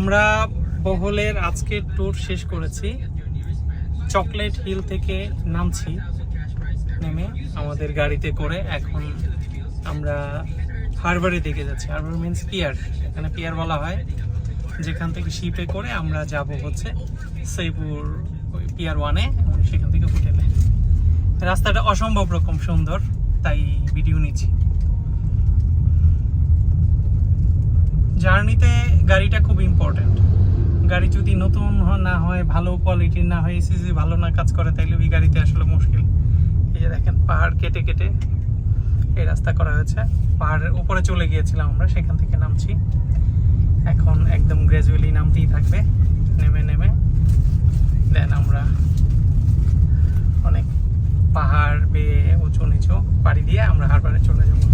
আমরা বহলের আজকের ট্যুর শেষ করেছি। চকলেট হিল থেকে নামছি, নেমে আমাদের গাড়িতে করে এখন আমরা হারবারের দিকে যাচ্ছি। হারবার মিন্স পিয়ার, এখানে পিয়ার বলা হয়, যেখান থেকে শিপে করে আমরা যাব হচ্ছে সৈপুর পিয়ার 1-এ, সেখান থেকে হোটেলে। রাস্তাটা অসম্ভব রকম সুন্দর, তাই ভিডিও নিচ্ছি। জার্নিতে গাড়িটা খুব ইম্পর্টেন্ট। গাড়ি যদি নতুন না হয়, ভালো কোয়ালিটির না হয়, এসিসি ভালো না কাজ করে, তাইলে ওই গাড়িতে আসলে মুশকিল। এই যে দেখেন, পাহাড় কেটে কেটে এই রাস্তা করা হয়েছে। পাহাড়ের উপরে চলে গিয়েছিলাম আমরা, সেখান থেকে নামছি। এখন একদম গ্র্যাজুয়ালি নামতেই থাকবে, নেমে নেমে দেন আমরা অনেক পাহাড় বেয়ে উঁচু নিচু পাড়ি দিয়ে আমরা হারবারে চলে যাবো।